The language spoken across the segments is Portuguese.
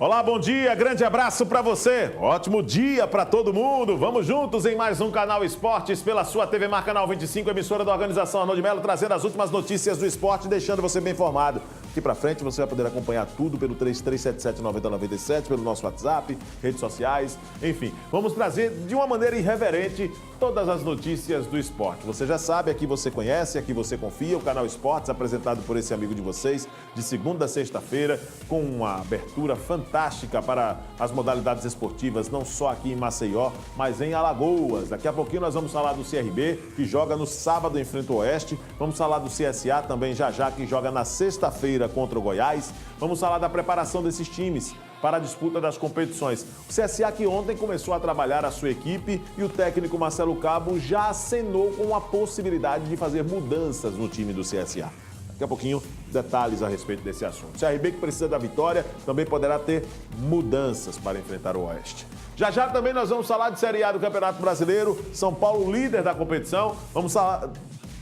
Olá, bom dia, grande abraço para você. Ótimo dia para todo mundo. Vamos juntos em mais um Canal Esportes pela sua TV Mar Canal 25, emissora da organização Arnoldo Melo, trazendo as últimas notícias do esporte, deixando você bem informado. Aqui para frente você vai poder acompanhar tudo pelo 3377-9097, pelo nosso WhatsApp, redes sociais, enfim. Vamos trazer de uma maneira irreverente todas as notícias do esporte. Você já sabe, aqui você conhece, aqui você confia, o Canal Esportes, apresentado por esse amigo de vocês, de segunda a sexta-feira, com uma abertura fantástica para as modalidades esportivas, não só aqui em Maceió, mas em Alagoas. Daqui a pouquinho nós vamos falar do CRB, que joga no sábado em frente ao Oeste. Vamos falar do CSA também já, que joga na sexta-feira contra o Goiás. Vamos falar da preparação desses times para a disputa das competições. O CSA que ontem começou a trabalhar a sua equipe e o técnico Marcelo Cabo já acenou com a possibilidade de fazer mudanças no time do CSA. Daqui a pouquinho, detalhes a respeito desse assunto. O CRB que precisa da vitória também poderá ter mudanças para enfrentar o Oeste. Já também nós vamos falar de Série A do Campeonato Brasileiro. São Paulo líder da competição. Vamos falar... O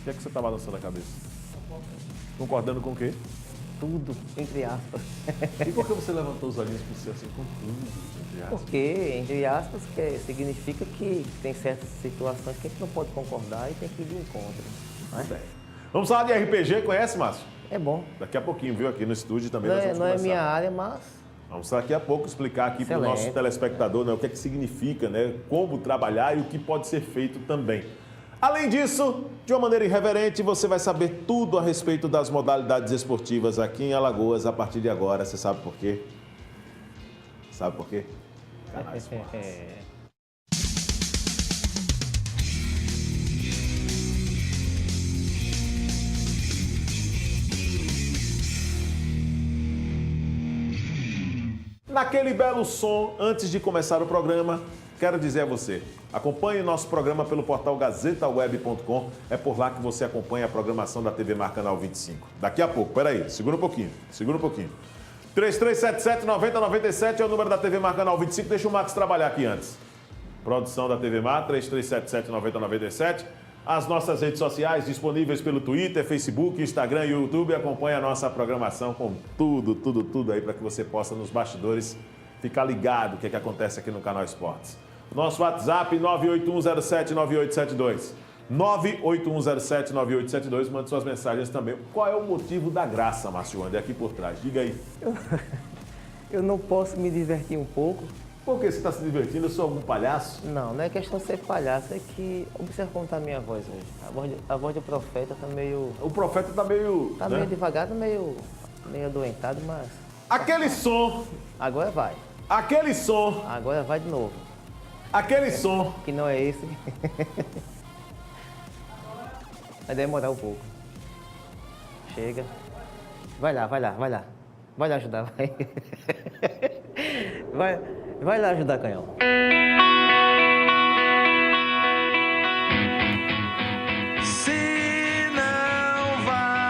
que é que você está balançando a cabeça? Concordando com o quê? Tudo, entre aspas. E por que você levantou os olhinhos para o céu assim, com tudo, entre aspas? Porque, entre aspas, significa que tem certas situações que a gente não pode concordar e tem que ir de encontro. Não é? Vamos falar de RPG, conhece, Márcio? É bom. Daqui a pouquinho, viu? Aqui no estúdio também nós vamos Não é conversar. minha área, mas... Vamos daqui a pouco explicar aqui para o nosso telespectador, né, o que é que significa, né, como trabalhar e o que pode ser feito também. Além disso, de uma maneira irreverente, você vai saber tudo a respeito das modalidades esportivas aqui em Alagoas a partir de agora. Você sabe por quê? Sabe por quê? Canal Esportes. Naquele belo som, antes de começar o programa, quero dizer a você, acompanhe nosso programa pelo portal gazetaweb.com, é por lá que você acompanha a programação da TV Mar Canal 25. Daqui a pouco, peraí, segura um pouquinho. 3377-9097 é o número da TV Mar Canal 25, deixa o Max trabalhar aqui antes. Produção da TV Mar, 3377-9097. As nossas redes sociais disponíveis pelo Twitter, Facebook, Instagram e YouTube. Acompanhe a nossa programação com tudo aí para que você possa, nos bastidores, ficar ligado o que é que acontece aqui no Canal Esportes. Nosso WhatsApp 981079872. 981079872. Mande suas mensagens também. Qual é o motivo da graça, Márcio Wander, aqui por trás? Diga aí. Eu não posso me divertir um pouco. Por que você está se divertindo? Eu sou algum palhaço? Não é questão de ser palhaço, é que... Observa como está a minha voz hoje. A voz do profeta está meio... O profeta está meio... Está meio devagar, meio adoentado, mas... Aquele som... Agora vai. Aquele som... Agora vai de novo. Aquele som... Que não é esse. Vai demorar um pouco. Chega. Vai lá. Vai lá ajudar, vai. Vai lá ajudar, Canhão. Se não vai.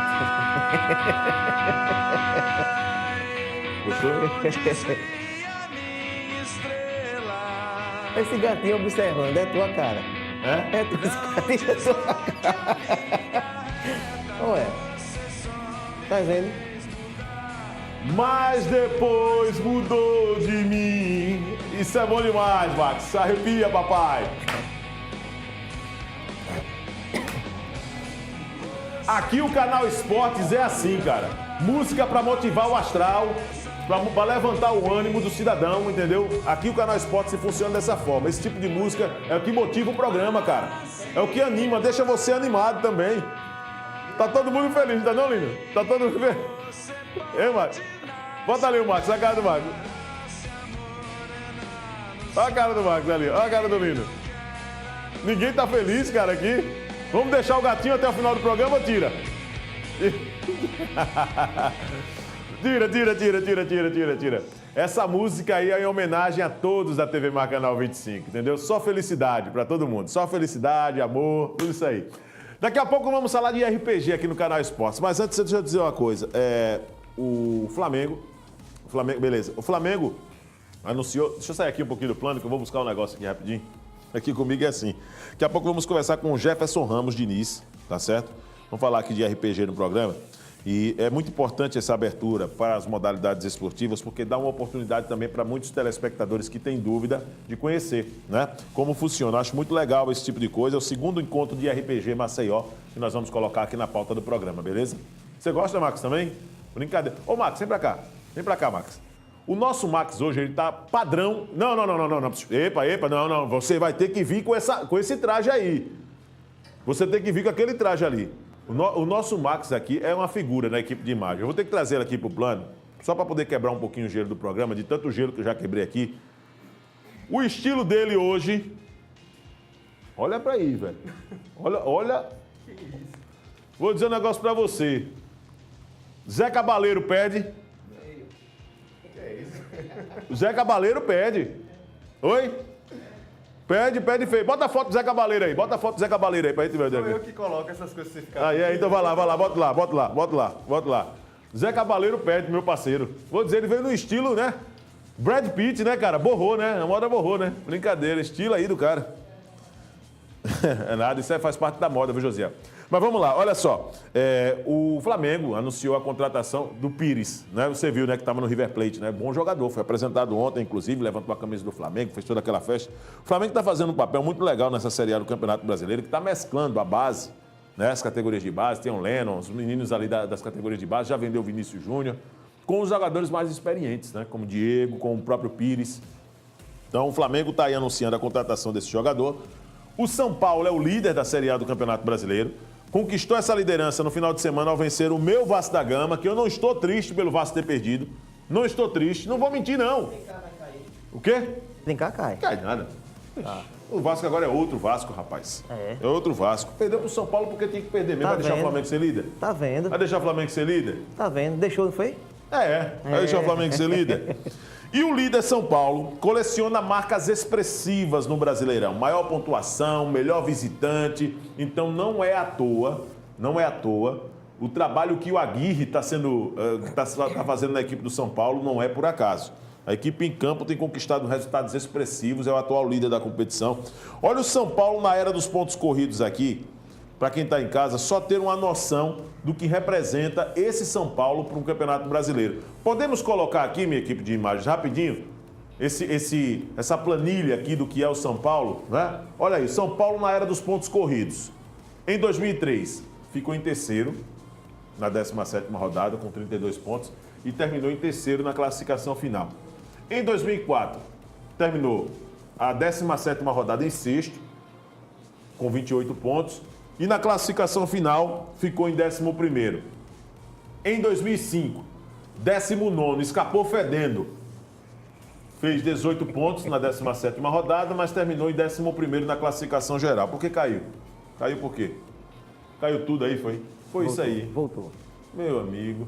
Esse gatinho observando, é tua cara. É? Esse gatinho é tua cara. Ué. Tá vendo? Mas depois mudou de mim. Isso é bom demais, Max. Arrepia, papai. Aqui o Canal Esportes é assim, cara. Música para motivar o astral, para levantar o ânimo do cidadão, entendeu? Aqui o Canal Esportes funciona dessa forma. Esse tipo de música é o que motiva o programa, cara. É o que anima, deixa você animado também. Tá todo mundo feliz, tá não, lindo? Tá todo mundo feliz. Ei, Max? Bota ali o Max, a cara do Max. Olha a cara do Max ali, olha a cara do lindo. Ninguém tá feliz, cara, aqui. Vamos deixar o gatinho até o final do programa, tira. Tira. Essa música aí é em homenagem a todos da TV Mar Canal 25, entendeu? Só felicidade pra todo mundo. Só felicidade, amor, tudo isso aí. Daqui a pouco vamos falar de RPG aqui no Canal Esportes. Mas antes, deixa eu dizer uma coisa. O Flamengo, beleza. O Flamengo anunciou... Deixa eu sair aqui um pouquinho do plano, que eu vou buscar um negócio aqui rapidinho. Aqui comigo é assim. Daqui a pouco vamos conversar com o Jefferson Ramos Diniz, tá certo? Vamos falar aqui de RPG no programa. E é muito importante essa abertura para as modalidades esportivas, porque dá uma oportunidade também para muitos telespectadores que têm dúvida de conhecer, né, como funciona. Eu acho muito legal esse tipo de coisa. É o segundo encontro de RPG Maceió que nós vamos colocar aqui na pauta do programa, beleza? Você gosta, Max, também? Brincadeira. Ô, Max, vem pra cá. Vem pra cá, Max. O nosso Max hoje, ele tá padrão... Não. Epa, não. Você vai ter que vir com esse traje aí. Você tem que vir com aquele traje ali. O nosso Max aqui é uma figura na equipe de imagem. Eu vou ter que trazer ele aqui pro plano, só para poder quebrar um pouquinho o gelo do programa, de tanto gelo que eu já quebrei aqui. O estilo dele hoje... Olha pra aí, velho. Olha... Vou dizer um negócio pra você. Zé Cabaleiro pede. Zé Cabaleiro pede. Oi? Pede feio. Bota a foto do Zé Cabaleiro aí. Bota a foto do Zé Cabaleiro aí pra gente ver. Sou eu que coloco essas coisas pra você ficar. Aí, então vai lá, bota lá. Zé Cabaleiro pede, meu parceiro. Vou dizer, ele veio no estilo, né? Brad Pitt, né, cara? Borrou, né? A moda borrou, né? Brincadeira, estilo aí do cara. É nada, isso aí faz parte da moda, viu, José? Mas vamos lá, olha só. O Flamengo anunciou a contratação do Pires, né? Você viu, né, que estava no River Plate, né? Bom jogador, foi apresentado ontem, inclusive, levantou a camisa do Flamengo, fez toda aquela festa. O Flamengo está fazendo um papel muito legal nessa Série A do Campeonato Brasileiro, que está mesclando a base, né? As categorias de base, tem o Lennon, os meninos ali das categorias de base, já vendeu o Vinícius Júnior, com os jogadores mais experientes, né? Como o Diego, com o próprio Pires. Então, o Flamengo está aí anunciando a contratação desse jogador. O São Paulo é o líder da Série A do Campeonato Brasileiro. Conquistou essa liderança no final de semana ao vencer o meu Vasco da Gama, que eu não estou triste pelo Vasco ter perdido. Não estou triste, não vou mentir, não. O quê? Brincar cai. Cai nada. O Vasco agora é outro Vasco, rapaz. É outro Vasco. Perdeu pro São Paulo porque tinha que perder mesmo. Tá Vai deixar vendo. o Flamengo ser líder? Tá vendo? Vai deixar o Flamengo ser líder? Tá vendo? Deixou, não foi? Vai deixar o Flamengo ser líder? E o líder São Paulo coleciona marcas expressivas no Brasileirão. Maior pontuação, melhor visitante. Então não é à toa o trabalho que o Aguirre está fazendo na equipe do São Paulo não é por acaso. A equipe em campo tem conquistado resultados expressivos, é o atual líder da competição. Olha o São Paulo na era dos pontos corridos aqui. Para quem está em casa, só ter uma noção do que representa esse São Paulo para um campeonato brasileiro. Podemos colocar aqui, minha equipe de imagens, rapidinho, essa planilha aqui do que é o São Paulo, né? Olha aí, São Paulo na era dos pontos corridos. Em 2003, ficou em terceiro, na 17ª rodada, com 32 pontos, e terminou em terceiro na classificação final. Em 2004, terminou a 17ª rodada em sexto, com 28 pontos, e na classificação final ficou em 11º. Em 2005, 19º, escapou fedendo. Fez 18 pontos na 17ª rodada, mas terminou em 11º na classificação geral. Por que caiu? Caiu por quê? Caiu tudo aí, foi? Foi Voltou, isso aí. Voltou. Meu amigo.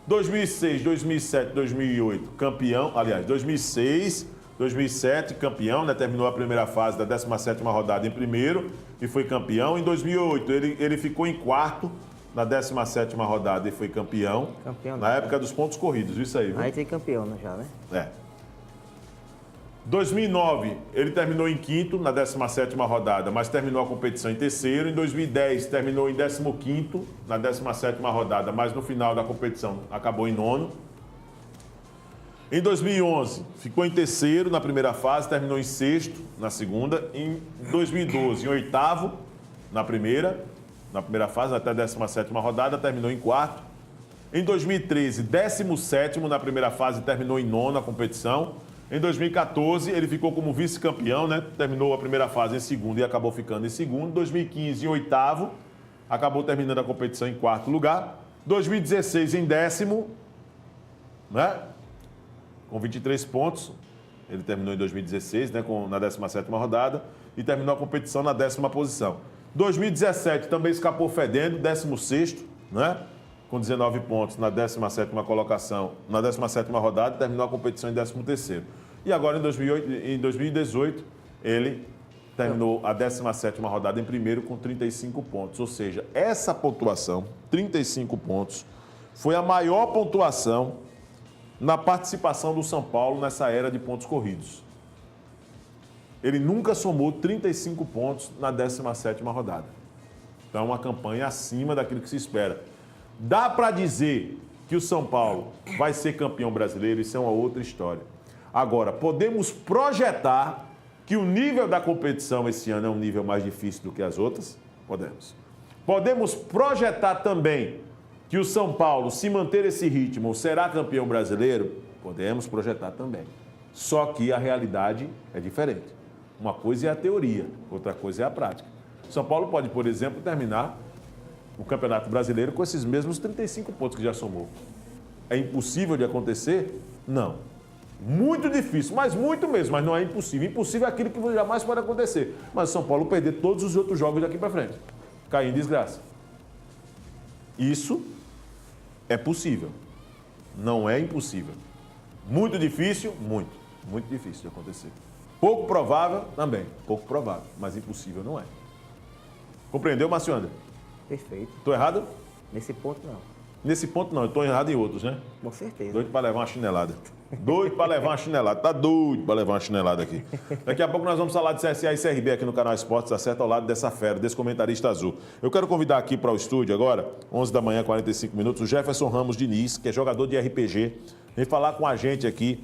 2006, 2007, 2008, campeão. Aliás, 2006, 2007, campeão, né? Terminou a primeira fase da 17ª rodada em primeiro e foi campeão. Em 2008, ele ficou em quarto na 17ª rodada e foi campeão. Campeão, na né? época dos pontos corridos, isso aí, viu? Aí tem campeão, né, já, né? 2009, ele terminou em quinto na 17ª rodada, mas terminou a competição em terceiro. Em 2010, terminou em 15º na 17ª rodada, mas no final da competição acabou em nono. Em 2011, ficou em terceiro na primeira fase, terminou em sexto na segunda. Em 2012, em oitavo na primeira fase, até a 17ª rodada, terminou em quarto. Em 2013, 17º na primeira fase, terminou em nono a competição. Em 2014, ele ficou como vice-campeão, né? Terminou a primeira fase em segundo e acabou ficando em segundo. Em 2015, em oitavo, acabou terminando a competição em quarto lugar. 2016, em décimo, né? Com 23 pontos. Ele terminou em 2016, né? Na 17ª rodada. E terminou a competição na 10ª posição. 2017, também escapou fedendo, 16º, né? Com 19 pontos na 17ª colocação, na 17ª rodada, terminou a competição em 13º. E agora, em 2018, ele terminou a 17ª rodada em primeiro com 35 pontos. Ou seja, essa pontuação, 35 pontos, foi a maior pontuação na participação do São Paulo nessa era de pontos corridos. Ele nunca somou 35 pontos na 17ª rodada. Então, é uma campanha acima daquilo que se espera. Dá para dizer que o São Paulo vai ser campeão brasileiro, isso é uma outra história. Agora, podemos projetar que o nível da competição esse ano é um nível mais difícil do que as outras? Podemos. Podemos projetar também que o São Paulo, se manter esse ritmo, será campeão brasileiro? Podemos projetar também. Só que a realidade é diferente. Uma coisa é a teoria, outra coisa é a prática. O São Paulo pode, por exemplo, terminar o Campeonato Brasileiro com esses mesmos 35 pontos que já somou. É impossível de acontecer? Não. Muito difícil, mas muito mesmo, mas não é impossível. Impossível é aquilo que jamais pode acontecer. Mas o São Paulo perder todos os outros jogos daqui para frente. Cair em desgraça. Isso é possível. Não é impossível. Muito difícil? Muito. Muito difícil de acontecer. Pouco provável? Também. Pouco provável. Mas impossível não é. Compreendeu, Márcio André? Perfeito. Estou errado? Nesse ponto, não. Nesse ponto não, eu estou errado em outros, né? Com certeza. Doido para levar uma chinelada. Doido para levar uma chinelada. Tá doido para levar uma chinelada aqui. Daqui a pouco nós vamos falar de CSA e CRB aqui no canal Esportes, acerta ao lado dessa fera, desse comentarista azul. Eu quero convidar aqui para o estúdio agora, 11 da manhã, 45 minutos, o Jefferson Ramos Diniz, que é jogador de RPG, vem falar com a gente aqui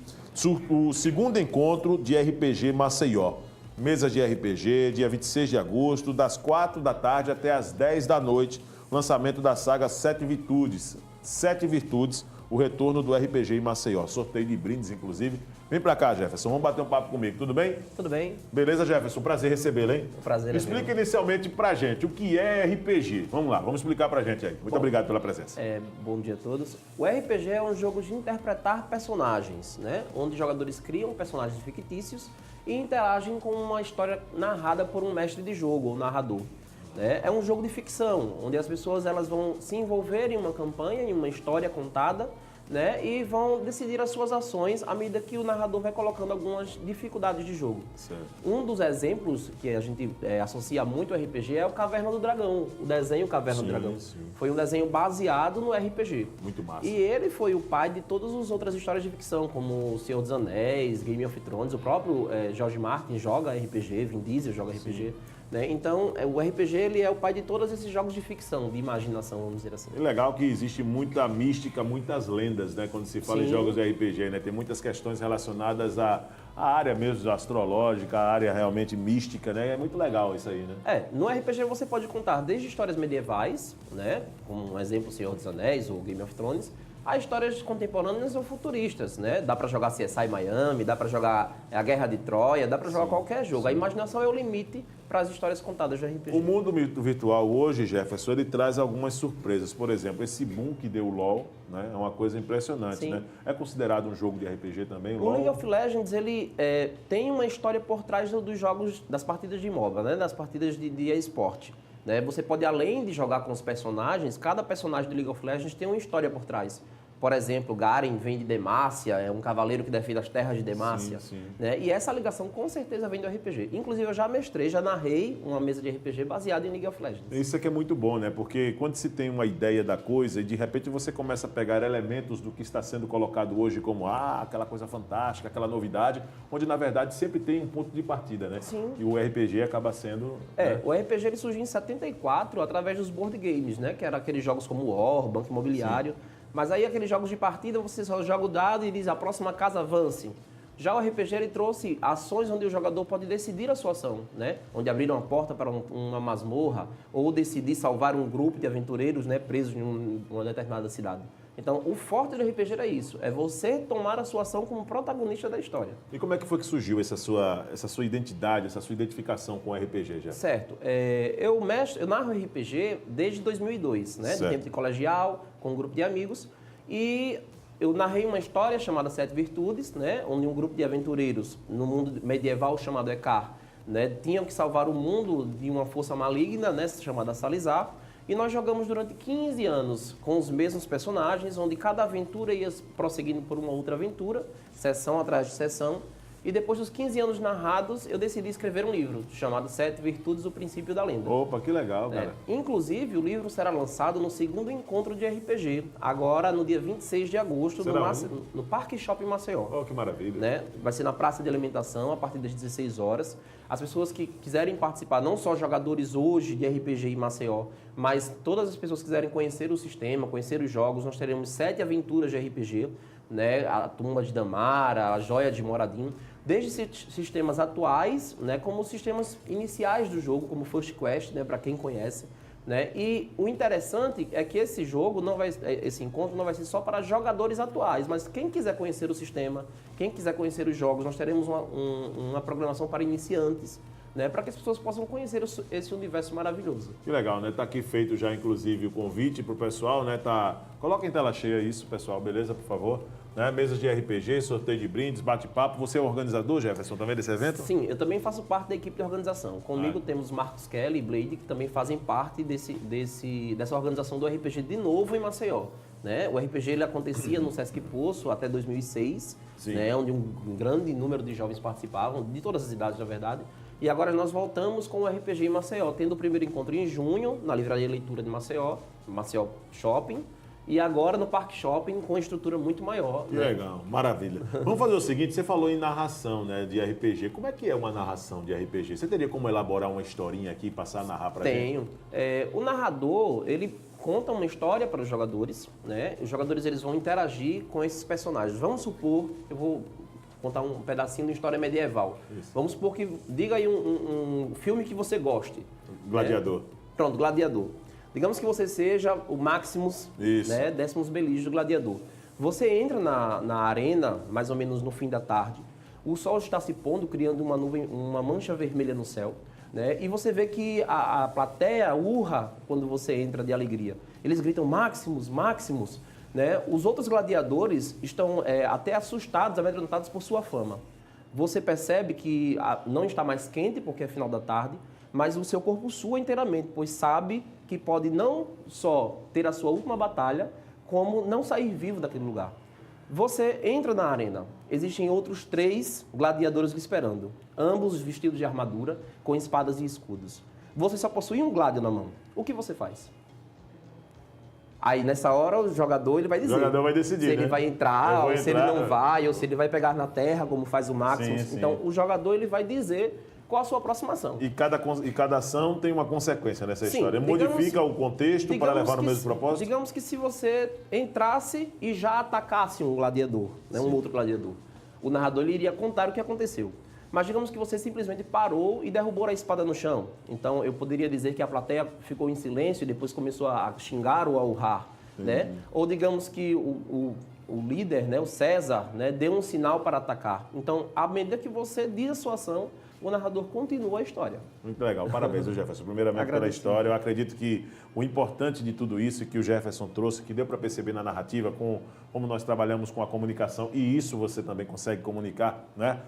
o segundo encontro de RPG Maceió. Mesa de RPG, dia 26 de agosto, das 4 da tarde até as 10 da noite. Lançamento da saga 7 Virtudes. 7 Virtudes, o retorno do RPG em Maceió. Sorteio de brindes, inclusive. Vem pra cá, Jefferson. Vamos bater um papo comigo, tudo bem? Tudo bem. Beleza, Jefferson? Prazer recebê-lo, hein? O prazer é Explica meu. inicialmente pra gente o que é RPG. Vamos lá, vamos explicar pra gente aí. Muito obrigado pela presença. Bom dia a todos. O RPG é um jogo de interpretar personagens, né? Onde jogadores criam personagens fictícios e interagem com uma história narrada por um mestre de jogo ou narrador. É um jogo de ficção, onde as pessoas elas vão se envolver em uma campanha, em uma história contada, né? E vão decidir as suas ações à medida que o narrador vai colocando algumas dificuldades de jogo. Certo. Um dos exemplos que a gente associa muito ao RPG é o Caverna do Dragão, o desenho Caverna do Dragão. Sim. Foi um desenho baseado no RPG. Muito massa. E ele foi o pai de todas as outras histórias de ficção, como O Senhor dos Anéis, Game of Thrones. O próprio George Martin joga RPG, Vin Diesel joga RPG. Né? Então, o RPG ele é o pai de todos esses jogos de ficção, de imaginação, vamos dizer assim. É legal que existe muita mística, muitas lendas, né? Quando se fala em jogos de RPG, né? Tem muitas questões relacionadas à área mesmo astrológica, à área realmente mística, né? É muito legal isso aí, né? No RPG você pode contar desde histórias medievais, né? Como um exemplo, O Senhor dos Anéis ou Game of Thrones, a histórias contemporâneas ou futuristas, né? Dá pra jogar CSI Miami, dá pra jogar a Guerra de Troia, dá pra jogar qualquer jogo. A imaginação é o limite para as histórias contadas do RPG. O mundo virtual hoje, Jefferson, ele traz algumas surpresas. Por exemplo, esse boom que deu o LoL, né? É uma coisa impressionante, Sim. né? É considerado um jogo de RPG também, o O LoL? League of Legends, ele tem uma história por trás dos jogos, das partidas de MOBA, né? Das partidas de esporte. Né? Você pode, além de jogar com os personagens, cada personagem do League of Legends tem uma história por trás. Por exemplo, Garen vem de Demacia, é um cavaleiro que defende as terras de Demacia. Sim. Né? E essa ligação com certeza vem do RPG. Inclusive, eu já mestrei, já narrei uma mesa de RPG baseada em League of Legends. Isso aqui é muito bom, né? Porque quando se tem uma ideia da coisa e de repente você começa a pegar elementos do que está sendo colocado hoje como aquela coisa fantástica, aquela novidade, onde na verdade sempre tem um ponto de partida, né? Sim. E o RPG acaba sendo... né? O RPG ele surgiu em 74 através dos board games, né? Que eram aqueles jogos como War, Banco Imobiliário. Mas aí aqueles jogos de partida, você só joga o dado e diz a próxima casa avance. Já o RPG ele trouxe ações onde o jogador pode decidir a sua ação, né? Onde abrir uma porta para uma masmorra ou decidir salvar um grupo de aventureiros, né, presos em uma determinada cidade. Então, o forte do RPG é isso, é você tomar a sua ação como protagonista da história. E como é que foi que surgiu essa sua identidade, essa sua identificação com o RPG, já? Certo. Eu narro RPG desde 2002, né? Certo. De tempo de colegial, com um grupo de amigos. E eu narrei uma história chamada 7 Virtudes, né? Onde um grupo de aventureiros no mundo medieval chamado Ekar, né? Tinham que salvar o mundo de uma força maligna, né? Chamada Salizar. E nós jogamos durante 15 anos com os mesmos personagens, onde cada aventura ia prosseguindo por uma outra aventura, sessão atrás de sessão. E depois dos 15 anos narrados, eu decidi escrever um livro chamado Sete Virtudes do Princípio da Lenda. Opa, que legal, cara. Inclusive, o livro será lançado no segundo encontro de RPG, agora no dia 26 de agosto, no Parque Shopping Maceió. Oh, que maravilha. Né? Vai ser na Praça de Alimentação, a partir das 16 horas. As pessoas que quiserem participar, não só jogadores hoje de RPG em Maceió, mas todas as pessoas que quiserem conhecer o sistema, conhecer os jogos, nós teremos 7 aventuras de RPG, né? A Tumba de Damara, a Joia de Moradin, desde sistemas atuais, né, como sistemas iniciais do jogo, como First Quest, né, para quem conhece. Né? E o interessante é que esse encontro não vai ser só para jogadores atuais, mas quem quiser conhecer o sistema, quem quiser conhecer os jogos, nós teremos uma programação para iniciantes, né, para que as pessoas possam conhecer esse universo maravilhoso. Que legal, né? Tá aqui feito já, inclusive, o convite para o pessoal, né? Coloca em tela cheia isso, pessoal, beleza, por favor? Né? Mesas de RPG, sorteio de brindes, bate-papo. Você é o organizador, Jefferson, também desse evento? Sim, eu também faço parte da equipe de organização. Comigo temos Marcos Kelly e Blade, que também fazem parte dessa organização do RPG de novo em Maceió. Né? O RPG ele acontecia no Sesc Poço até 2006, né? Onde um grande número de jovens participavam, de todas as idades, na verdade. E agora nós voltamos com o RPG em Maceió, tendo o primeiro encontro em junho, na Livraria Leitura de Maceió, Maceió Shopping, e agora no Parque Shopping com uma estrutura muito maior. Que legal, maravilha. Vamos fazer o seguinte, você falou em narração, né, de RPG. Como é que é uma narração de RPG? Você teria como elaborar uma historinha aqui e passar a narrar pra gente? Tenho. O narrador, ele conta uma história para os jogadores, né? Os jogadores eles vão interagir com esses personagens. Vamos supor, eu vou contar um pedacinho de história medieval. Isso. Vamos supor que diga aí um filme que você goste. Gladiador. Né? Pronto, Gladiador. Digamos que você seja o Maximus, né, Décimos Belige do Gladiador. Você entra na arena, mais ou menos no fim da tarde. O sol está se pondo, criando uma nuvem, uma mancha vermelha no céu. Né? E você vê que a plateia urra quando você entra de alegria. Eles gritam Maximus, Maximus. Né? Os outros gladiadores estão até assustados, amedrontados por sua fama. Você percebe que não está mais quente, porque é final da tarde, mas o seu corpo sua inteiramente, pois sabe que pode não só ter a sua última batalha, como não sair vivo daquele lugar. Você entra na arena, existem outros 3 gladiadores lhe esperando, ambos vestidos de armadura, com espadas e escudos. Você só possui um gládio na mão. O que você faz? Aí, nessa hora, o jogador ele vai dizer. O jogador vai decidir, se ele né? vai entrar, ou se ele não vai, ou se ele vai pegar na terra, como faz o Maximus. Sim. Então, o jogador ele vai dizer qual a sua aproximação. E cada ação tem uma consequência nessa história. Modifica o contexto para levar no mesmo propósito? Digamos que se você entrasse e já atacasse um gladiador, né, um outro gladiador, o narrador ele iria contar o que aconteceu. Mas digamos que você simplesmente parou e derrubou a espada no chão. Então, eu poderia dizer que a plateia ficou em silêncio e depois começou a xingar ou a urrar. Né? Ou digamos que o líder, né, o César, né, deu um sinal para atacar. Então, à medida que você diz a sua ação, o narrador continua a história. Muito legal. Parabéns, Jefferson. Primeiramente pela história. Eu acredito que o importante de tudo isso que o Jefferson trouxe, que deu para perceber na narrativa, como nós trabalhamos com a comunicação, e isso você também consegue comunicar, né?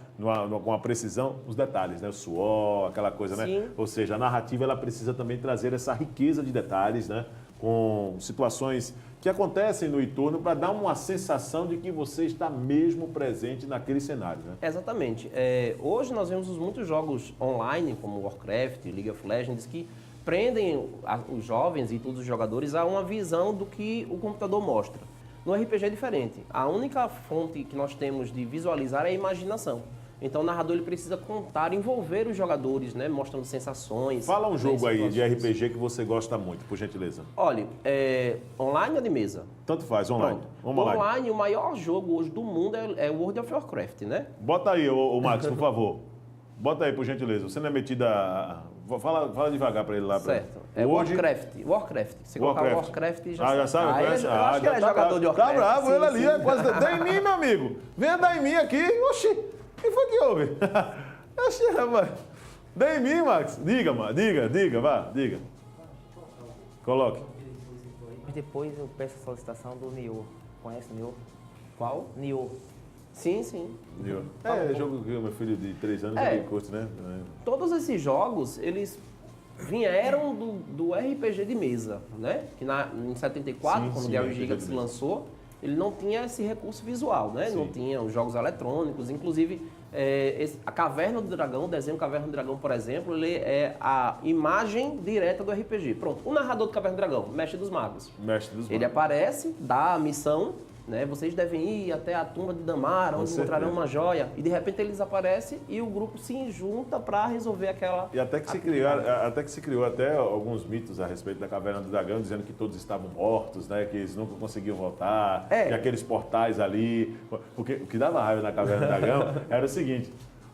Com a precisão, os detalhes, né? O suor, aquela coisa, né? Sim. Ou seja, a narrativa ela precisa também trazer essa riqueza de detalhes, né? Com situações que acontecem no entorno para dar uma sensação de que você está mesmo presente naquele cenário, né? Exatamente. Hoje nós vemos muitos jogos online, como Warcraft, League of Legends, que prendem os jovens e todos os jogadores a uma visão do que o computador mostra. No RPG é diferente. A única fonte que nós temos de visualizar é a imaginação. Então o narrador ele precisa contar, envolver os jogadores, né, mostrando sensações. Fala um jogo aí de RPG que você gosta muito, por gentileza. Olha, online ou de mesa? Tanto faz, online. Vamos lá. Online, o maior jogo hoje do mundo é World of Warcraft, né? Bota aí, ô Max, por favor. Bota aí, por gentileza. Você não é metido a... Fala devagar para ele lá. Certo. Warcraft. Você colocar Warcraft e já sabe. Eu acho que ele é jogador de Warcraft. Tá bravo, ele ali. É quase... Dá em mim, meu amigo. Venha dar em mim aqui. Oxi, o que foi que houve? Oxi, rapaz. Dá em mim, Max. Diga, mano. Diga, vá. Diga. Coloque. Depois eu peço a solicitação do Nioh. Conhece o Nioh? Qual? Nioh. Sim. Jogo que o meu filho de 3 anos ele curte, né? Todos esses jogos, eles vieram do RPG de mesa, né? Que em 74, quando o Gary Gygax lançou, ele não tinha esse recurso visual, né? Não tinha os jogos eletrônicos, inclusive a Caverna do Dragão, o desenho Caverna do Dragão, por exemplo, ele é a imagem direta do RPG. Pronto, o narrador do Caverna do Dragão, Mestre dos Magos. Mestre dos Ele Magos. aparece, dá a missão, né? Vocês devem ir até a tumba de Damara, onde encontrarão uma joia. E de repente eles aparecem e o grupo se junta para resolver aquela... E até que se criou até alguns mitos a respeito da Caverna do Dragão, dizendo que todos estavam mortos, né? Que eles nunca conseguiam voltar, que aqueles portais ali... Porque o que dava raiva na Caverna do Dragão era o seguinte: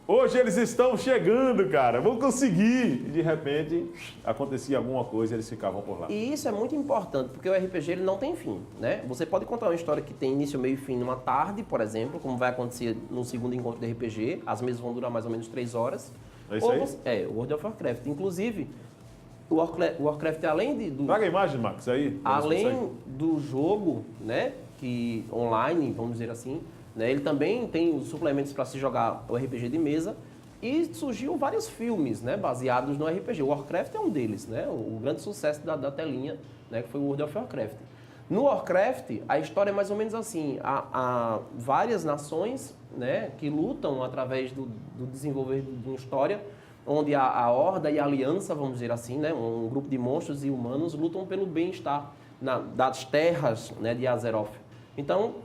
hoje eles estão chegando, cara, vão conseguir! E de repente acontecia alguma coisa e eles ficavam por lá. E isso é muito importante, porque o RPG ele não tem fim, né? Você pode contar uma história que tem início, meio e fim numa tarde, por exemplo, como vai acontecer no segundo encontro de RPG. As mesas vão durar mais ou menos 3 horas. É isso aí? O World of Warcraft. Inclusive, o Warcraft, além do... Traga a imagem, Marcos, aí. Além do jogo, né, que online, vamos dizer assim, né, ele também tem os suplementos para se jogar o RPG de mesa e surgiu vários filmes, né, baseados no RPG. O Warcraft é um deles, né, o grande sucesso da telinha, né, que foi o World of Warcraft. No Warcraft, a história é mais ou menos assim, há várias nações, né, que lutam através do desenvolver de uma história, onde a Horda e a Aliança, vamos dizer assim, né, um grupo de monstros e humanos lutam pelo bem-estar das terras, né, de Azeroth. Então,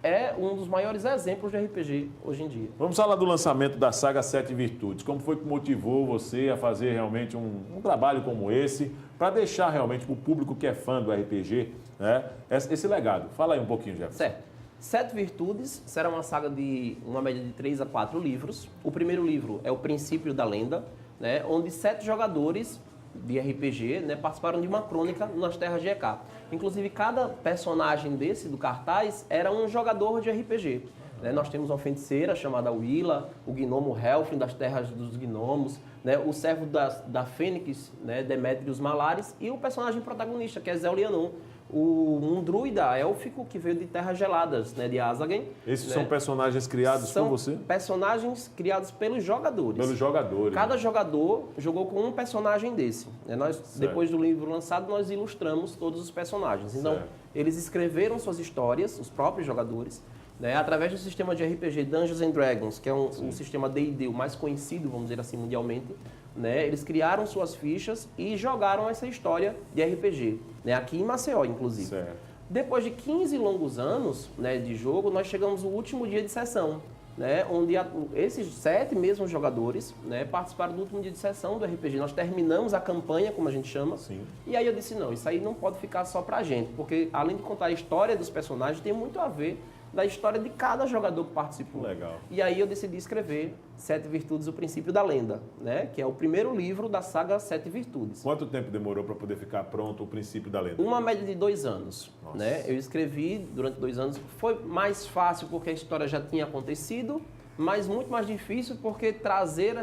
é um dos maiores exemplos de RPG hoje em dia. Vamos falar do lançamento da saga Sete Virtudes. Como foi que motivou você a fazer realmente um trabalho como esse, para deixar realmente para o público que é fã do RPG, né, esse legado? Fala aí um pouquinho, Jefferson. Certo. Sete Virtudes será uma saga de uma média de 3 a 4 livros. O primeiro livro é O Princípio da Lenda, né, onde 7 jogadores de RPG, né, participaram de uma crônica nas terras de Eka. Inclusive, cada personagem do cartaz era um jogador de RPG. Né? Nós temos uma feiticeira chamada Willa, o gnomo Helfrin das terras dos gnomos, né? O servo da Fênix, né? Demetrius Malares, e o personagem protagonista, que é Zéulianon, um druida élfico que veio de terras geladas, né? De Azagen. Esses né? são personagens criados por você? São personagens criados pelos jogadores. Pelos jogadores. Cada jogador jogou com um personagem desse. Né? Depois do livro lançado, nós ilustramos todos os personagens. Então, eles escreveram suas histórias, os próprios jogadores, né? Através do sistema de RPG Dungeons and Dragons, que é um sistema D&D, o mais conhecido, vamos dizer assim, mundialmente. Né? Eles criaram suas fichas e jogaram essa história de RPG, né? Aqui em Maceió, inclusive. Certo. Depois de 15 longos anos, né, de jogo, nós chegamos ao último dia de sessão, né, onde esses 7 mesmos jogadores, né, participaram do último dia de sessão do RPG. Nós terminamos a campanha, como a gente chama. Sim. E aí eu disse, não, isso aí não pode ficar só pra gente, porque além de contar a história dos personagens, tem muito a ver da história de cada jogador que participou. Legal. E aí eu decidi escrever Sete Virtudes, o Princípio da Lenda, né? Que é o primeiro livro da saga Sete Virtudes. Quanto tempo demorou para poder ficar pronto o Princípio da Lenda? Uma média de 2 anos. Né? Eu escrevi durante 2 anos. Foi mais fácil porque a história já tinha acontecido, mas muito mais difícil porque trazer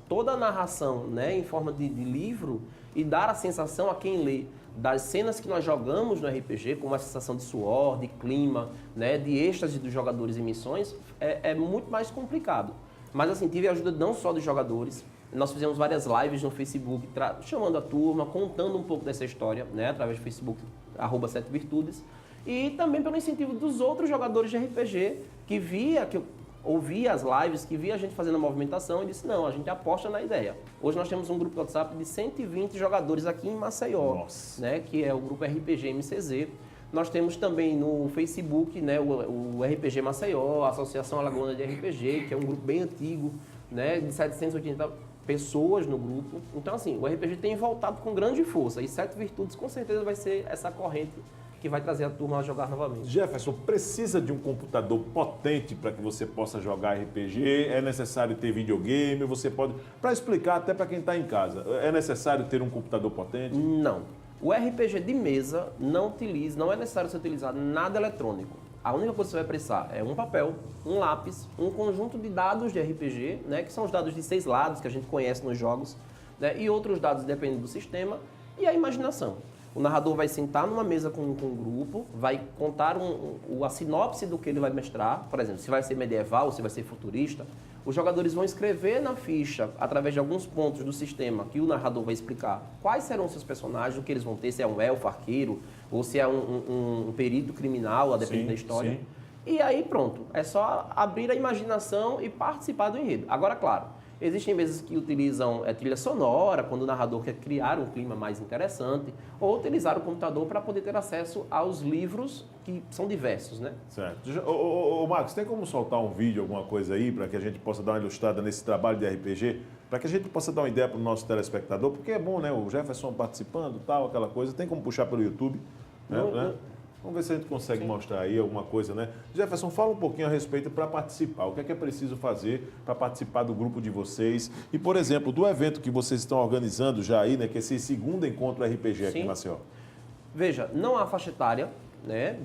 toda a narração, né, em forma de livro e dar a sensação a quem lê das cenas que nós jogamos no RPG, como a sensação de suor, de clima, né, de êxtase dos jogadores em missões, é muito mais complicado. Mas assim, tive a ajuda não só dos jogadores, nós fizemos várias lives no Facebook, chamando a turma, contando um pouco dessa história, né, através do Facebook, @7virtudes, e também pelo incentivo dos outros jogadores de RPG que eu ouvia as lives, que via a gente fazendo a movimentação e disse, não, a gente aposta na ideia. Hoje nós temos um grupo de WhatsApp de 120 jogadores aqui em Maceió, né, que é o grupo RPG MCZ. Nós temos também no Facebook, né, o RPG Maceió, a Associação Alagoana de RPG, que é um grupo bem antigo, né, de 780 pessoas no grupo. Então, assim, o RPG tem voltado com grande força e Sete Virtudes com certeza vai ser essa corrente que vai trazer a turma a jogar novamente. Jefferson, precisa de um computador potente para que você possa jogar RPG? É necessário ter videogame? Você pode... Para explicar até para quem está em casa, é necessário ter um computador potente? Não. O RPG de mesa não é necessário ser utilizado nada eletrônico. A única coisa que você vai precisar é um papel, um lápis, um conjunto de dados de RPG, né, que são os dados de 6 lados que a gente conhece nos jogos, né, e outros dados dependendo do sistema, e a imaginação. O narrador vai sentar numa mesa com um grupo, vai contar a sinopse do que ele vai mestrar, por exemplo, se vai ser medieval, se vai ser futurista, Os jogadores vão escrever na ficha, através de alguns pontos do sistema, que o narrador vai explicar quais serão seus personagens, o que eles vão ter, se é um elfo, arqueiro, ou se é um perito criminal, a depender da história. sim. E aí pronto, é só abrir a imaginação e participar do enredo. Agora, claro, existem mesas que utilizam trilha sonora, quando o narrador quer criar um clima mais interessante, ou utilizar o computador para poder ter acesso aos livros, que são diversos, né? Certo. Ô, Marcos, tem como soltar um vídeo, alguma coisa aí, para que a gente possa dar uma ilustrada nesse trabalho de RPG, para que a gente possa dar uma ideia para o nosso telespectador, porque é bom, né? O Jefferson participando, tal, aquela coisa. Tem como puxar pelo YouTube, né? Vamos ver se a gente consegue mostrar aí alguma coisa, né? Jefferson, fala um pouquinho a respeito para participar. O que é preciso fazer para participar do grupo de vocês? E, por exemplo, do evento que vocês estão organizando já aí, né? Que é esse segundo encontro RPG aqui em Maceió. Veja, não há faixa etária, né?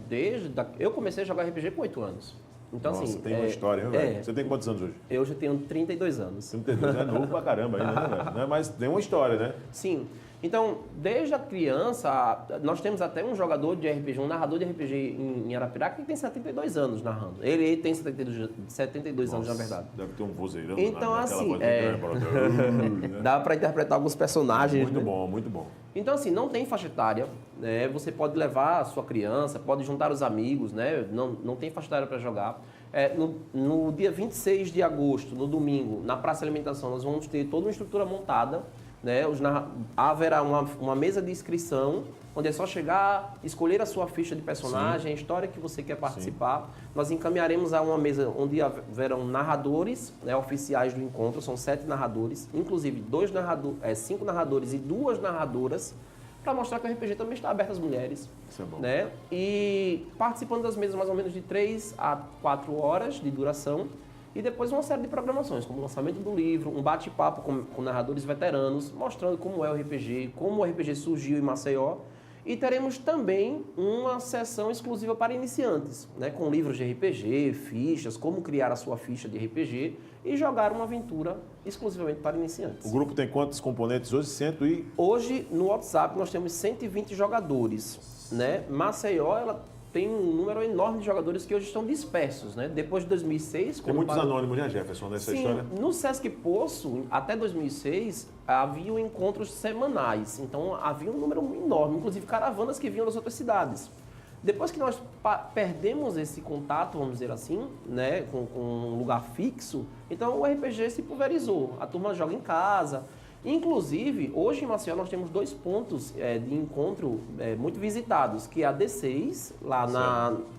Eu comecei a jogar RPG com 8 anos. Então, Nossa, assim, tem uma história, viu, velho? Você tem quantos anos hoje? Eu já tenho 32 anos. 32, é novo pra caramba ainda, né, velho? Não é, mas tem uma história, né? Sim. Então, desde a criança, nós temos até um jogador de RPG, um narrador de RPG em Arapiraca que tem 72 anos narrando. Ele tem 72 anos, na verdade. Deve ter um vozeirão. Então, assim, dá para interpretar alguns personagens. Muito bom, muito bom. Então, assim, não tem faixa etária, né? Você pode levar a sua criança, pode juntar os amigos, né? Não tem faixa etária para jogar. No dia 26 de agosto, no domingo, na Praça de Alimentação, nós vamos ter toda uma estrutura montada, né? Haverá uma mesa de inscrição, onde é só chegar, escolher a sua ficha de personagem, a história que você quer participar. Sim. Nós encaminharemos a uma mesa onde haverão narradores, né, oficiais do encontro, são 7 narradores, inclusive 5 narradores e 2 narradoras, para mostrar que o RPG também está aberto às mulheres. Isso é bom. Né? E participando das mesas mais ou menos de 3 a 4 horas de duração, e depois uma série de programações, como o lançamento do livro, um bate-papo com narradores veteranos, mostrando como é o RPG, como o RPG surgiu em Maceió. E teremos também uma sessão exclusiva para iniciantes, né, com livros de RPG, fichas, como criar a sua ficha de RPG e jogar uma aventura exclusivamente para iniciantes. O grupo tem quantos componentes hoje? Hoje, no WhatsApp, nós temos 120 jogadores. Né? Maceió, ela tem um número enorme de jogadores que hoje estão dispersos, né? Depois de 2006... Tem muitos anônimos, né, Jefferson, nessa história? No Sesc Poço, até 2006, havia encontros semanais. Então, havia um número enorme, inclusive caravanas que vinham das outras cidades. Depois que nós perdemos esse contato, vamos dizer assim, né, com um lugar fixo, então o RPG se pulverizou. A turma joga em casa. Inclusive, hoje em Maceió nós temos 2 pontos de encontro muito visitados, que é a D6, lá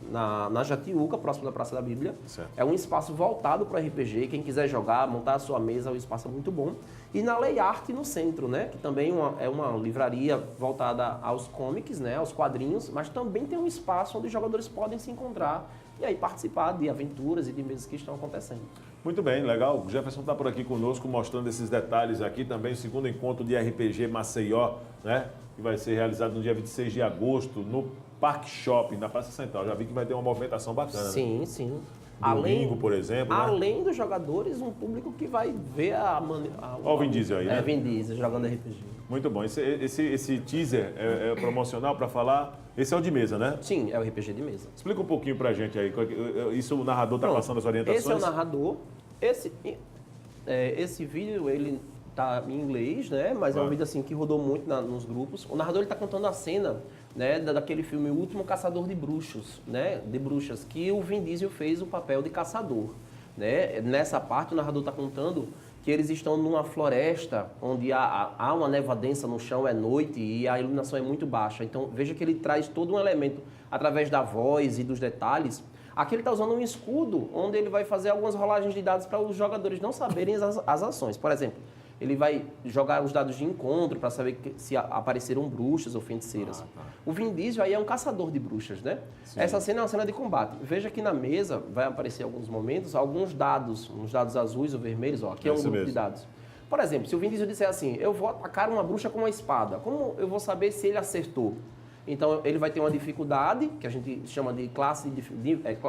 na Jatiuca, próximo da Praça da Bíblia. Certo. É um espaço voltado para RPG, quem quiser jogar, montar a sua mesa, o espaço é muito bom. E na Lei Arte no centro, né, que também é uma livraria voltada aos comics, né, aos quadrinhos, mas também tem um espaço onde os jogadores podem se encontrar e aí participar de aventuras e de mesas que estão acontecendo. Muito bem, legal. O Jefferson está por aqui conosco, mostrando esses detalhes aqui. Também o segundo encontro de RPG Maceió, né? Que vai ser realizado no dia 26 de agosto, no Parque Shopping, na Praça Central. Já vi que vai ter uma movimentação bacana. Sim, né? sim. Domingo, por exemplo. Além dos jogadores, um público que vai ver Olha o Vin Diesel aí, né? Vin Diesel jogando RPG. Muito bom. Esse teaser é promocional para falar. Esse é o de mesa, né? Sim, é o RPG de mesa. Explica um pouquinho pra gente aí. Isso o narrador está passando as orientações? Esse é o narrador. Esse vídeo, ele tá em inglês, né? Mas é um vídeo assim que rodou muito nos grupos. O narrador está contando a cena, né, daquele filme O Último Caçador de Bruxas, né? De bruxas, que o Vin Diesel fez o papel de caçador, né? Nessa parte o narrador está contando que eles estão numa floresta onde há uma névoa densa no chão, é noite e a iluminação é muito baixa. Então veja que ele traz todo um elemento através da voz e dos detalhes. Aqui ele está usando um escudo onde ele vai fazer algumas rolagens de dados para os jogadores não saberem as ações. Por exemplo, ele vai jogar os dados de encontro para saber se apareceram bruxas ou feiticeiras. Tá. O Vin Diesel aí é um caçador de bruxas, né? Sim. Essa cena é uma cena de combate. Veja que na mesa vai aparecer em alguns momentos alguns dados, uns dados azuis ou vermelhos. Ó, aqui é um grupo de dados. Por exemplo, se o Vin Diesel disser assim, eu vou atacar uma bruxa com uma espada, como eu vou saber se ele acertou? Então ele vai ter uma dificuldade, que a gente chama de classe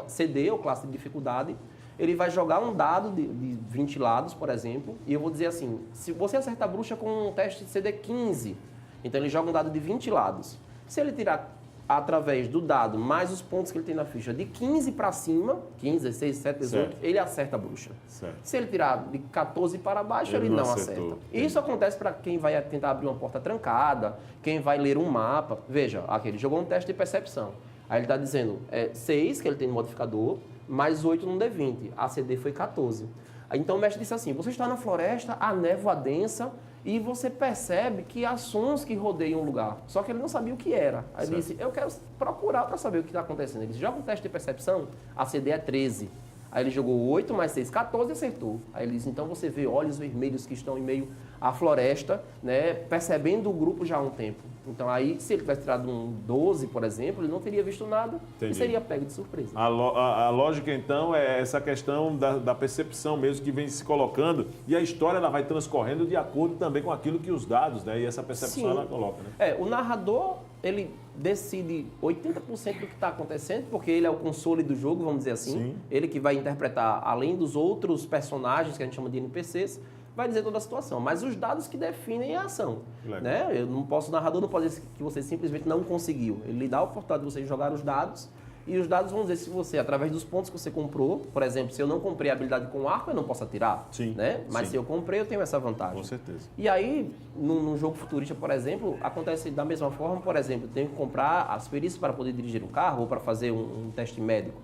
CD, ou classe de dificuldade. Ele vai jogar um dado de 20 lados, por exemplo, e eu vou dizer assim, se você acertar a bruxa com um teste de CD 15, então ele joga um dado de 20 lados. Se ele tirar através do dado, mais os pontos que ele tem na ficha, de 15 para cima, 15, 16, 17, 18, Certo. ele acerta a bruxa. Certo. Se ele tirar de 14 para baixo, Ele ele não não acertou. acerta. Isso acontece para quem vai tentar abrir uma porta trancada, quem vai ler um mapa. Veja, aqui ele jogou um teste de percepção. Aí ele está dizendo 6, que ele tem no modificador, mais 8 no D20. A CD foi 14. Então o mestre disse assim, você está na floresta, a névoa densa, e você percebe que há sons que rodeiam o lugar. Só que ele não sabia o que era. Aí ele disse, eu quero procurar para saber o que está acontecendo. Ele disse, joga um teste de percepção, a CD é 13. Aí ele jogou 8 mais 6, 14 e acertou. Aí ele disse, então você vê olhos vermelhos que estão em meio à floresta, né, percebendo o grupo já há um tempo. Então aí, se ele tivesse tirado um 12, por exemplo, ele não teria visto nada. Entendi. E seria pego de surpresa. A lógica, então, é essa questão da percepção mesmo que vem se colocando e a história ela vai transcorrendo de acordo também com aquilo que os dados, né? E essa percepção Sim. ela coloca, né? O narrador, ele decide 80% do que está acontecendo, porque ele é o console do jogo, vamos dizer assim. Sim. Ele que vai interpretar, além dos outros personagens que a gente chama de NPCs, vai dizer toda a situação. Mas os dados que definem a ação. Legal. Né? O narrador não pode dizer que você simplesmente não conseguiu. Ele lhe dá a oportunidade de você jogar os dados, e os dados vão dizer se você, através dos pontos que você comprou, por exemplo, se eu não comprei a habilidade com arco, eu não posso atirar. Sim, Né? Mas sim. se eu comprei, eu tenho essa vantagem. Com certeza. E aí, num jogo futurista, por exemplo, acontece da mesma forma, por exemplo, eu tenho que comprar as perícias para poder dirigir um carro ou para fazer um teste médico.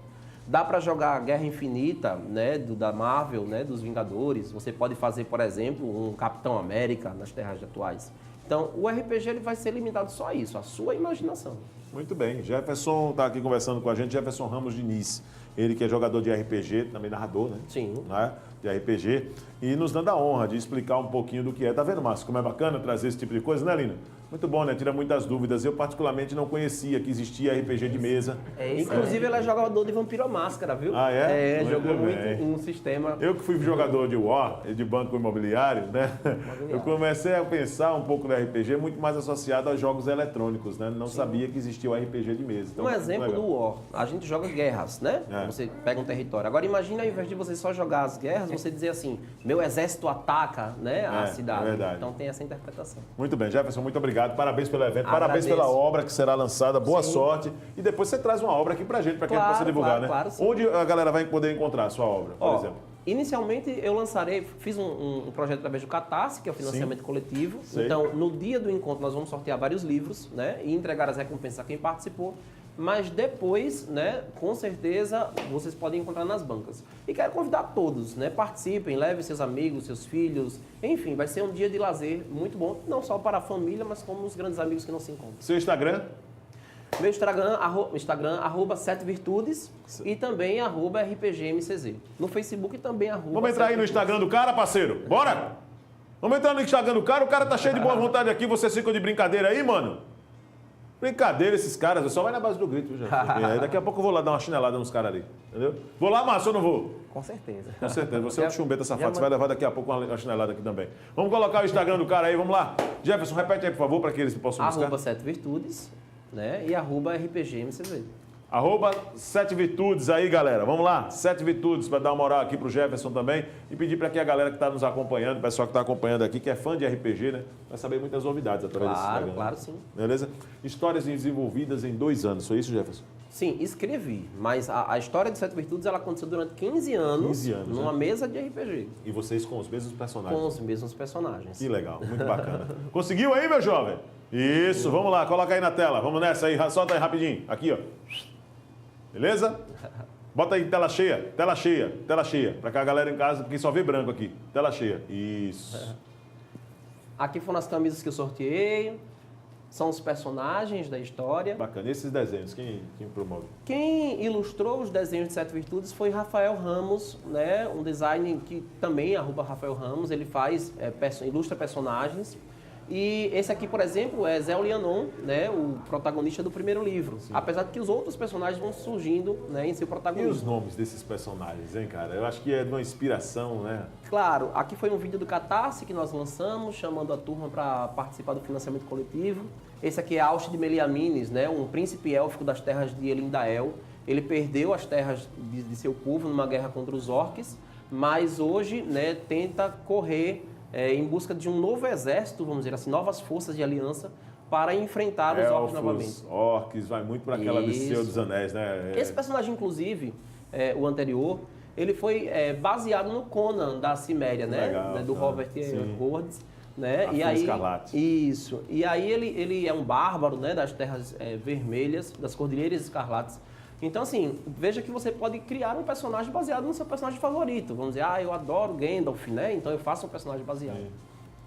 Dá para jogar Guerra Infinita, né, da Marvel, né, dos Vingadores. Você pode fazer, por exemplo, um Capitão América nas terras atuais. Então, o RPG ele vai ser limitado só a isso, a sua imaginação. Muito bem. Jefferson está aqui conversando com a gente, Jefferson Ramos Diniz. Ele que é jogador de RPG, também narrador, né? Sim. Né? De RPG. E nos dando a honra de explicar um pouquinho do que é. Tá vendo, Márcio, como é bacana trazer esse tipo de coisa, né, Lina? Muito bom, né? Tira muitas dúvidas. Eu, particularmente, não conhecia que existia RPG de mesa. Inclusive, ele é jogador de Vampiro à Máscara, viu? Ah, é? Muito Jogou bem. muito um sistema. Eu que fui jogador de War, de banco imobiliário, né? Eu comecei a pensar um pouco no RPG muito mais associado a jogos eletrônicos, né? Não sabia que existia o RPG de mesa. Então, Um exemplo legal. do War, a gente joga guerras, né? É. Você pega um território. Agora imagina, ao invés de você só jogar as guerras, você dizer assim, meu exército ataca, né, a cidade. É verdade. Então tem essa interpretação. Muito bem, Jefferson, muito obrigado. Parabéns pelo evento, parabéns Agradeço. pela obra que será lançada. Boa Sim. sorte. E depois você traz uma obra aqui pra gente, pra que a gente Claro, possa divulgar, claro, né? claro, sim. Onde a galera vai poder encontrar a sua obra, por Ó, exemplo? inicialmente eu lançarei, fiz um projeto através do Catarse, que é o financiamento coletivo. Sei. Então, no dia do encontro, nós vamos sortear vários livros, né? E entregar as recompensas a quem participou. Mas depois, né, com certeza, vocês podem encontrar nas bancas. E quero convidar todos, né? Participem, levem seus amigos, seus filhos. Enfim, vai ser um dia de lazer muito bom, não só para a família, mas como os grandes amigos que não se encontram. Seu Instagram? Meu Instagram, arroba 7virtudes e também arroba RPGMCZ. No Facebook também arroba Vamos entrar aí no 7virtudes. Instagram do cara, parceiro? Bora? Vamos entrar no Instagram do cara, o cara tá cheio de boa vontade aqui, vocês ficam de brincadeira aí, mano? Brincadeira esses caras, só vai na base do grito, viu, gente? Aí daqui a pouco eu vou lá dar uma chinelada nos caras ali, entendeu? Vou lá, Márcio, ou não vou? Com certeza. Com certeza, você é um chumbeta safado, já você vai levar daqui a pouco uma chinelada aqui também. Vamos colocar o Instagram do cara aí, vamos lá. Jefferson, repete aí, por favor, para que eles possam buscar. Arroba 7virtudes, né? E arroba RPGMCZ. Arroba 7 Virtudes aí, galera. Vamos lá, 7 Virtudes, para dar uma moral aqui pro Jefferson também. E pedir para que a galera que está nos acompanhando, o pessoal que está acompanhando aqui, que é fã de RPG, né? Vai saber muitas novidades através desse Claro, Instagram. claro, sim. Beleza? Histórias desenvolvidas em 2 anos. Foi isso, Jefferson? Sim, escrevi, mas a história de 7 Virtudes ela aconteceu durante 15 anos, 15 anos, numa né? mesa de RPG, E vocês com os mesmos personagens. com os mesmos personagens. Que legal, muito bacana. Conseguiu aí, meu jovem? Isso, vamos lá, coloca aí na tela. Vamos nessa aí, solta aí rapidinho. Aqui, ó. Beleza? Bota aí tela cheia, tela cheia, tela cheia. Pra cá a galera em casa, porque só vê branco aqui. Tela cheia. Isso. Aqui foram as camisas que eu sorteei, são os personagens da história. Bacana. E esses desenhos, quem promove? Quem ilustrou os desenhos de 7 Virtudes foi Rafael Ramos, né? Um design que também, arroba Rafael Ramos, ele faz, ilustra personagens. E esse aqui, por exemplo, é Zé Lianon, né? O protagonista do primeiro livro. Sim. Apesar de que os outros personagens vão surgindo, né, em seu E protagonismo. os nomes desses personagens, hein, cara? Eu acho que é de uma inspiração, né? Claro, aqui foi um vídeo do Catarse que nós lançamos, chamando a turma para participar do financiamento coletivo. Esse aqui é Ausch de Meliamines, né? Um príncipe élfico das terras de Elindael. Ele perdeu as terras de seu povo numa guerra contra os orques, mas hoje, né, tenta correr em busca de um novo exército, vamos dizer assim, novas forças de aliança para enfrentar os orcs novamente. Orcs, vai muito para aquela do Isso. Senhor dos Anéis, né? Esse personagem, inclusive, o anterior, ele foi baseado no Conan da Ciméria, né? Legal, Do Robert Howard, né? A Fúria Escarlate. Isso. E aí ele é um bárbaro, né? Das terras vermelhas, das Cordilheiras Escarlates. Então, assim, veja que você pode criar um personagem baseado no seu personagem favorito. Vamos dizer, eu adoro Gandalf, né? Então eu faço um personagem baseado.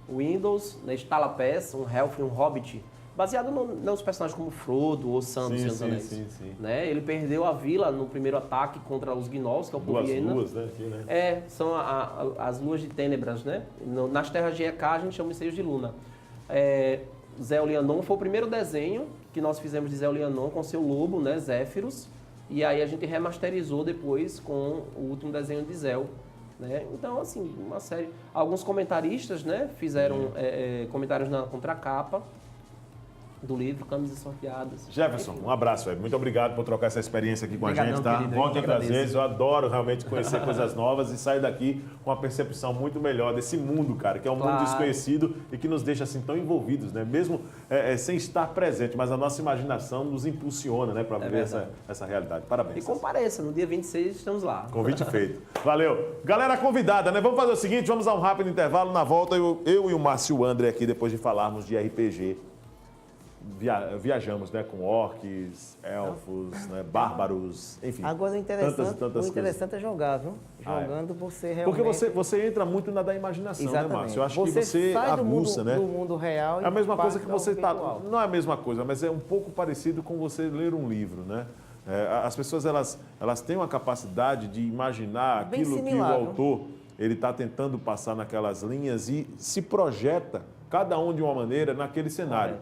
Windows, né, Stalapés, um Elf, um Hobbit, baseado nos personagens como Frodo ou Sam dos Senhor dos Anéis. Sim. Né? Ele perdeu a vila no primeiro ataque contra os Gnolls, que é o povo Hiena. Duas luas, né? Aqui, né? São as luas de Tênebras, né? Nas terras de Eka, a gente chama de Seios de Luna. Zé Lianon foi o primeiro desenho que nós fizemos de Zé Lianon com seu lobo, né? Zéfiros. E aí a gente remasterizou depois com o último desenho de Zéu. Né? Então, assim, uma série... Alguns comentaristas, né, fizeram comentários na contracapa do livro, Camisas Sorteadas. Jefferson, um abraço, velho. Muito obrigado por trocar essa experiência aqui com Obrigadão, a gente, tá? querido, Volte eu que outras agradeço. vezes. Eu adoro realmente conhecer coisas novas e sair daqui com uma percepção muito melhor desse mundo, cara, que é um mundo desconhecido e que nos deixa assim tão envolvidos, né? Mesmo sem estar presente, mas a nossa imaginação nos impulsiona, né, para viver essa realidade. Parabéns. E compareça, no dia 26 estamos lá. Convite feito. Valeu. Galera convidada, né? Vamos fazer o seguinte, vamos a um rápido intervalo. Na volta, eu e o Márcio André aqui, depois de falarmos de RPG, viajamos, né? Com orcs, elfos, né, bárbaros, enfim. Agora o interessante, tantas é jogar, viu? Jogando você realmente... Porque você entra muito na da imaginação, Exatamente. né, Márcio? Eu acho que você sai aguça, né? do mundo real É a mesma coisa parte que você para tá... o virtual. Não é a mesma coisa, mas é um pouco parecido com você ler um livro, né? As pessoas, elas têm uma capacidade de imaginar Bem aquilo similar, que o viu? autor ele está tentando passar naquelas linhas e se projeta, cada um de uma maneira, naquele cenário.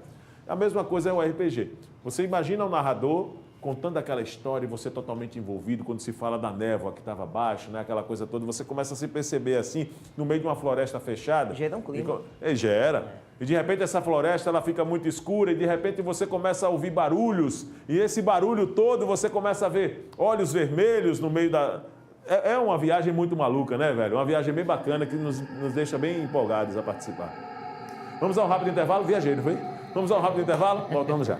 A mesma coisa é o RPG. Você imagina o narrador contando aquela história e você totalmente envolvido, quando se fala da névoa que estava abaixo, né, aquela coisa toda, você começa a se perceber assim, no meio de uma floresta fechada. Gera um clima. Gera. E de repente essa floresta ela fica muito escura e de repente você começa a ouvir barulhos e esse barulho todo você começa a ver olhos vermelhos no meio da... É uma viagem muito maluca, né, velho? Uma viagem bem bacana que nos deixa bem empolgados a participar. Vamos ao rápido intervalo, viajeiro, foi? Vamos ao rápido intervalo? Voltamos já.